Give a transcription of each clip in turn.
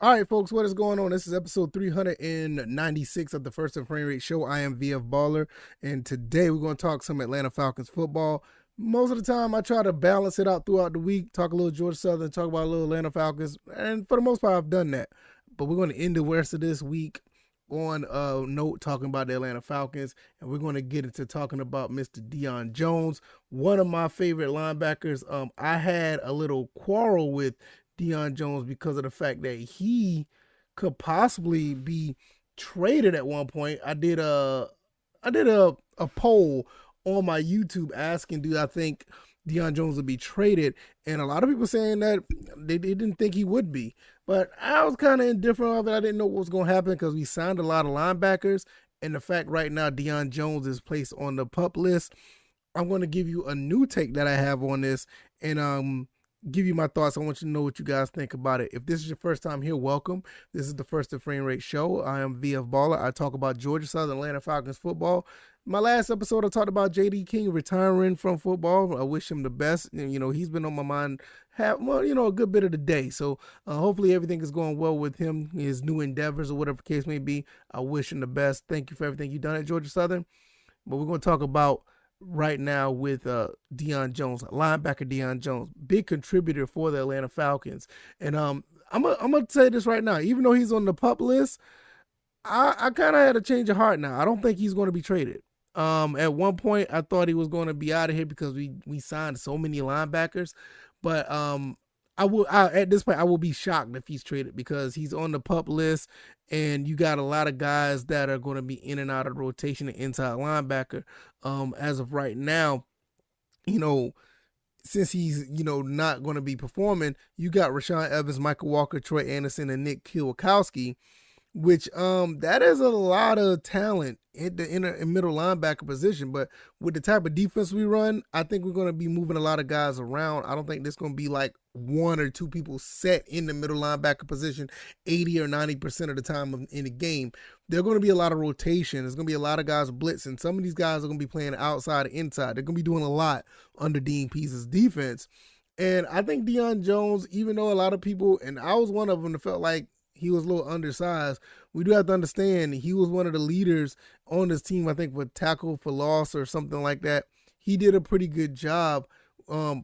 All right, folks, what is going on? This is episode 396 of the First and Frame Rate Show. I am VF Baller, and today we're going to talk some Atlanta Falcons football. Most of the time, I try to balance it out throughout the week, talk a little Georgia Southern, talk about a little Atlanta Falcons, and for the most part, I've done that. But we're going to end the rest of this week on a note talking about the Atlanta Falcons, and we're going to get into talking about Mr. Deion Jones, one of my favorite linebackers. I had a little quarrel with Deion Jones because of the fact that he could possibly be traded at one point. I did a poll on my YouTube asking, do I think Deion Jones would be traded? And a lot of people saying that they didn't think he would be. But I was kind of indifferent of it. I didn't know what was going to happen because we signed a lot of linebackers. And the fact right now Deion Jones is placed on the PUP list, I'm going to give you a new take that I have on this and give you my thoughts. I want you to know what you guys think about it. If this is your first time here, welcome. This is the First and Frame Rate Show. I am VF Baller. I talk about Georgia Southern Atlanta Falcons football. My last episode, I talked about J.D. King retiring from football. I wish him the best. You know, he's been on my mind a good bit of the day. So hopefully everything is going well with him, his new endeavors or whatever the case may be. I wish him the best. Thank you for everything you've done at Georgia Southern. But we're going to talk about right now with Deion Jones, linebacker Deion Jones, big contributor for the Atlanta Falcons. And I'm gonna say this right now, even though he's on the PUP list, I kind of had a change of heart now. I don't think he's going to be traded. At one point, I thought he was going to be out of here because we signed so many linebackers, but at this point I will be shocked if he's traded because he's on the PUP list, and you got a lot of guys that are going to be in and out of rotation and inside linebacker. As of right now, since he's not going to be performing, you got Rashaan Evans, Michael Walker, Troy Anderson, and Nick Kwiatkowski, which that is a lot of talent in the inner and middle linebacker position. But with the type of defense we run, I think we're going to be moving a lot of guys around. I don't think there's going to be like one or two people set in the middle linebacker position 80 or 90% of the time in the game. There's going to be a lot of rotation. There's going to be a lot of guys blitzing. Some of these guys are going to be playing outside and inside. They're going to be doing a lot under Dean Pease's defense. And I think Deion Jones, even though a lot of people, and I was one of them that felt like he was a little undersized, we do have to understand he was one of the leaders on this team, I think, with tackle for loss or something like that. He did a pretty good job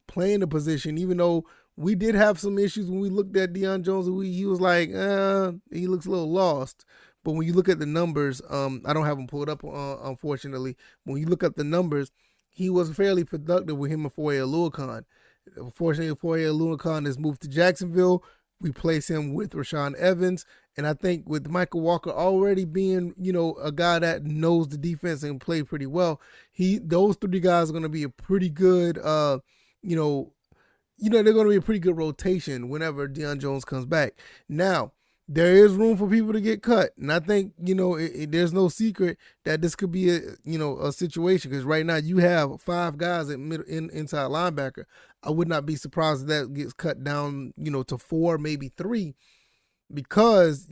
playing the position, even though we did have some issues when we looked at Deion Jones. He was like, he looks a little lost. But when you look at the numbers, I don't have them pulled up, unfortunately. When you look at the numbers, he was fairly productive with him and Foye Oluokun. Unfortunately, Foye Oluokun has moved to Jacksonville. We place him with Rashaan Evans. And I think with Michael Walker already being, a guy that knows the defense and play pretty well, those three guys are going to be a pretty good, they're going to be a pretty good rotation whenever Deion Jones comes back. Now, there is room for people to get cut. And I think, there's no secret that this could be a situation, because right now you have 5 guys at inside linebacker. I would not be surprised if that gets cut down, to 4, maybe 3, because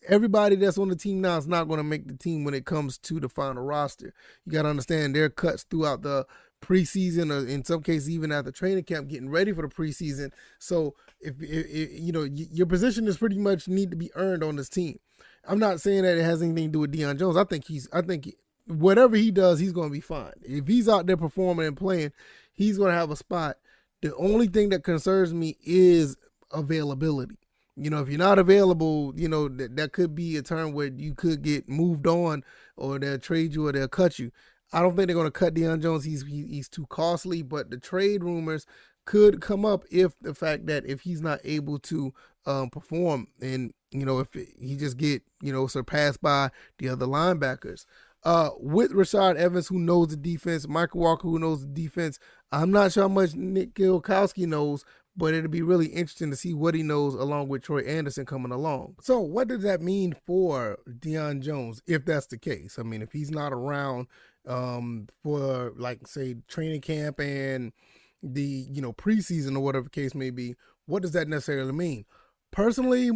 everybody that's on the team now is not going to make the team when it comes to the final roster. You got to understand there are cuts throughout the preseason, or in some cases even at the training camp, getting ready for the preseason. So if your position is pretty much need to be earned on this team. I'm not saying that it has anything to do with Deion Jones. I think whatever he does, he's going to be fine. If he's out there performing and playing, he's going to have a spot. The only thing that concerns me is availability. If you're not available, that could be a turn where you could get moved on, or they'll trade you or they'll cut you. I don't think they're going to cut Deion Jones. He's too costly, but the trade rumors could come up if he's not able to perform, and if he just get surpassed by the other linebackers. With Rashaan Evans, who knows the defense, Michael Walker, who knows the defense, I'm not sure how much Nick Kwiatkowski knows, but it'll be really interesting to see what he knows along with Troy Anderson coming along. So what does that mean for Deion Jones if that's the case? I mean, if he's not around for, like, say, training camp and the preseason or whatever the case may be, what does that necessarily mean? Personally,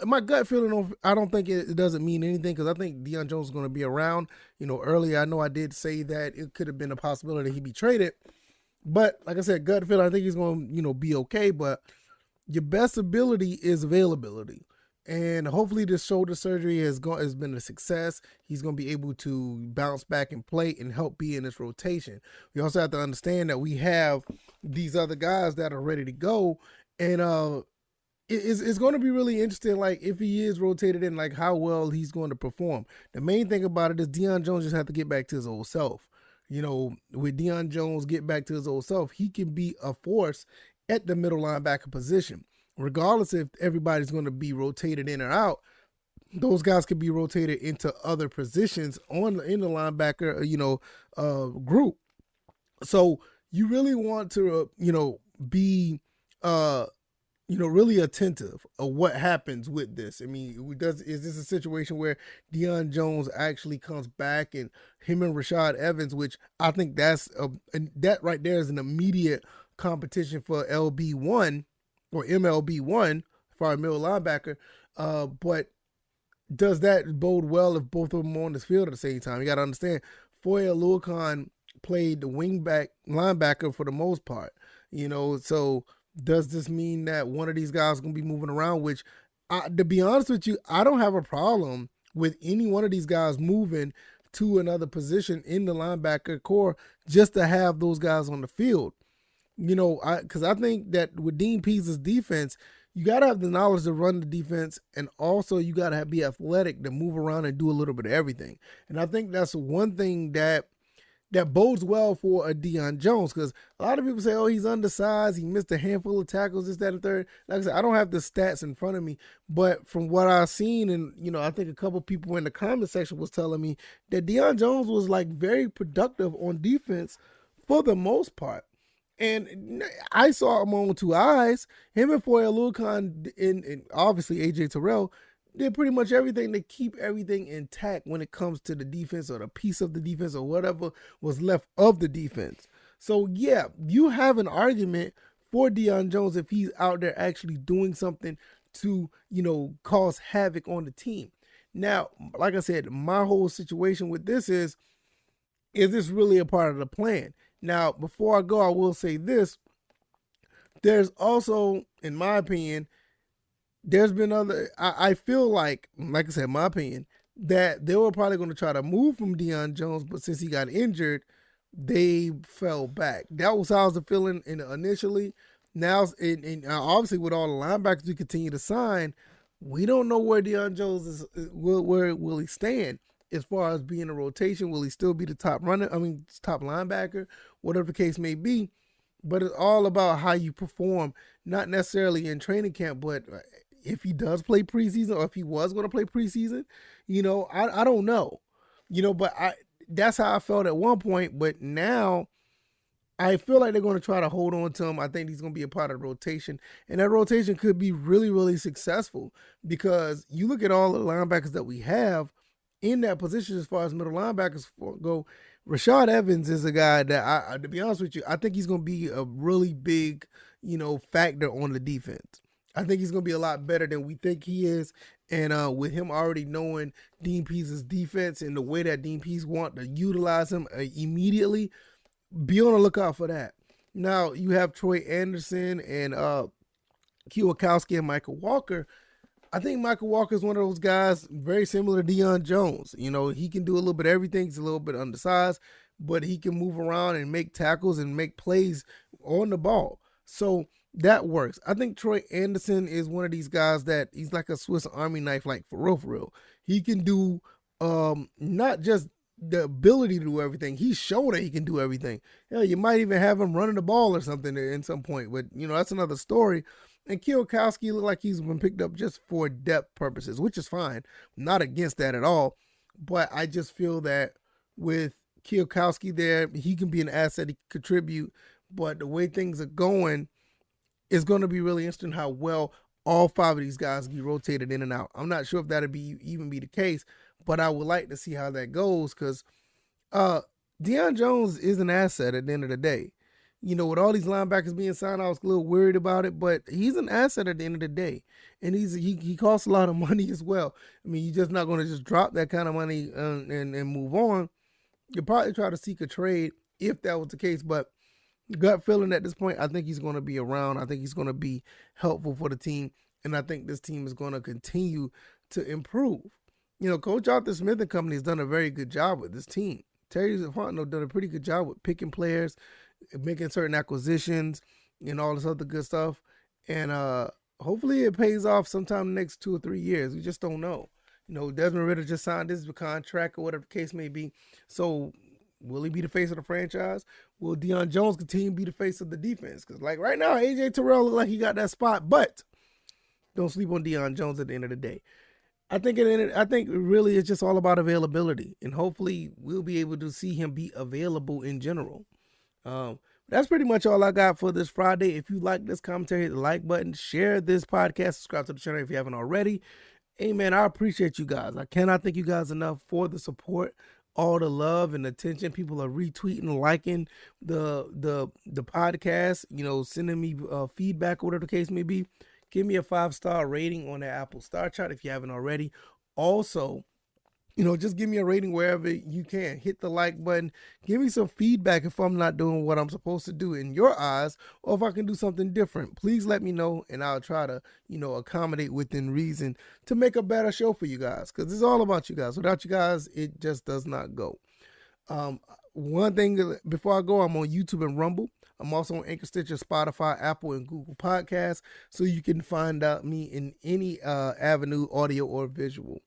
my gut feeling, I don't think it doesn't mean anything, because I think Deion Jones is going to be around. Earlier I know I did say that it could have been a possibility he'd be traded, but like I said, gut feeling, I think he's going to be okay. But your best ability is availability. And hopefully this shoulder surgery has been a success. He's going to be able to bounce back and play and help be in this rotation. We also have to understand that we have these other guys that are ready to go. And it's going to be really interesting, like, if he is rotated in, like, how well he's going to perform. The main thing about it is Deion Jones just have to get back to his old self. With Deion Jones get back to his old self, he can be a force at the middle linebacker position. Regardless if everybody's going to be rotated in or out, those guys could be rotated into other positions in the linebacker, group. So you really want to, be, really attentive of what happens with this. I mean, is this a situation where Deion Jones actually comes back and him and Rashad Evans, which I think that right there is an immediate competition for LB1 or MLB1 for our middle linebacker. But does that bode well if both of them are on this field at the same time? You got to understand, Foye Oluokun played the wingback linebacker for the most part. So does this mean that one of these guys is going to be moving around? Which, to be honest with you, I don't have a problem with any one of these guys moving to another position in the linebacker core just to have those guys on the field. Because I think that with Dean Pease's defense, you got to have the knowledge to run the defense, and also you got to be athletic to move around and do a little bit of everything. And I think that's one thing that bodes well for a Deion Jones, because a lot of people say, oh, he's undersized, he missed a handful of tackles, this, that, and third. Like I said, I don't have the stats in front of me, but from what I've seen, and I think a couple people in the comment section was telling me that Deion Jones was like very productive on defense for the most part. And I saw him on two eyes. Him and Foye Oluokun and obviously AJ Terrell did pretty much everything to keep everything intact when it comes to the defense or the piece of the defense or whatever was left of the defense. So, yeah, you have an argument for Deion Jones if he's out there actually doing something to, cause havoc on the team. Now, like I said, my whole situation with this is this really a part of the plan? Now, before I go, I will say this. There's also, in my opinion, there's been I feel like I said, my opinion, that they were probably going to try to move from Deion Jones, but since he got injured, they fell back. That was how I was feeling initially. Now, and obviously with all the linebackers we continue to sign, we don't know where Deion Jones is, where will he stand as far as being a rotation. Will he still be the top linebacker, whatever the case may be. But it's all about how you perform, not necessarily in training camp, but if he does play preseason or if he was going to play preseason, I don't know, but that's how I felt at one point. But now I feel like they're going to try to hold on to him. I think he's going to be a part of the rotation, and that rotation could be really, really successful because you look at all the linebackers that we have in that position as far as middle linebackers go. Rashad Evans is a guy that, to be honest with you, I think he's going to be a really big, factor on the defense. I think he's going to be a lot better than we think he is. And with him already knowing Dean Pease's defense and the way that Dean Pease want to utilize him immediately, be on the lookout for that. Now, you have Troy Anderson and Kwiatkowski and Michael Walker. I think Michael Walker is one of those guys very similar to Deion Jones. He can do a little bit of everything. He's a little bit undersized, but he can move around and make tackles and make plays on the ball. So that works. I think Troy Anderson is one of these guys that he's like a Swiss Army knife, like for real. He can do not just the ability to do everything. He's shown that he can do everything. Hell, you might even have him running the ball or something in some point, but that's another story. And Kwiatkowski looked like he's been picked up just for depth purposes, which is fine. I'm not against that at all. But I just feel that with Kwiatkowski there, he can be an asset, he can contribute. But the way things are going, it's going to be really interesting how well all five of these guys be rotated in and out. I'm not sure if that'll even be the case, but I would like to see how that goes because Deion Jones is an asset at the end of the day. With all these linebackers being signed, I was a little worried about it, but he's an asset at the end of the day. And he costs a lot of money as well. I mean, you're just not going to just drop that kind of money and move on. You'll probably try to seek a trade if that was the case. But gut feeling at this point, I think he's going to be around. I think he's going to be helpful for the team. And I think this team is going to continue to improve. Coach Arthur Smith and company has done a very good job with this team. Terry Fontenot done a pretty good job with picking players, making certain acquisitions, and all this other good stuff. And hopefully it pays off sometime in the next 2 or 3 years. We just don't know. Desmond Ridder just signed his contract or whatever the case may be. So will he be the face of the franchise? Will Deion Jones continue to be the face of the defense? Because like right now, AJ Terrell looks like he got that spot, but don't sleep on Deion Jones at the end of the day. I think really it's just all about availability, and hopefully we'll be able to see him be available in general. That's pretty much all I got for this Friday. If you like this commentary, hit the like button, share this podcast, subscribe to the channel if you haven't already. Hey man, I appreciate you guys. I cannot thank you guys enough for the support, all the love and attention. People are retweeting, liking the podcast, sending me feedback, whatever the case may be. Give me a 5-star rating on the Apple Star Chart if you haven't already. Also, just give me a rating wherever you can. Hit the like button. Give me some feedback if I'm not doing what I'm supposed to do in your eyes, or if I can do something different. Please let me know, and I'll try to, accommodate within reason to make a better show for you guys, because it's all about you guys. Without you guys, it just does not go. One thing before I go, I'm on YouTube and Rumble. I'm also on Anchor, Stitcher, Spotify, Apple, and Google Podcasts, so you can find out me in any avenue, audio or visual.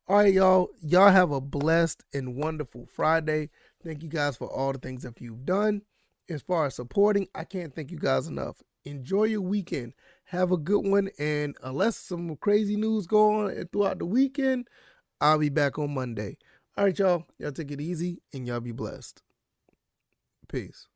All right, y'all. Y'all have a blessed and wonderful Friday. Thank you guys for all the things that you've done. As far as supporting, I can't thank you guys enough. Enjoy your weekend. Have a good one. And unless some crazy news go on throughout the weekend, I'll be back on Monday. All right, y'all. Y'all take it easy and y'all be blessed. Peace.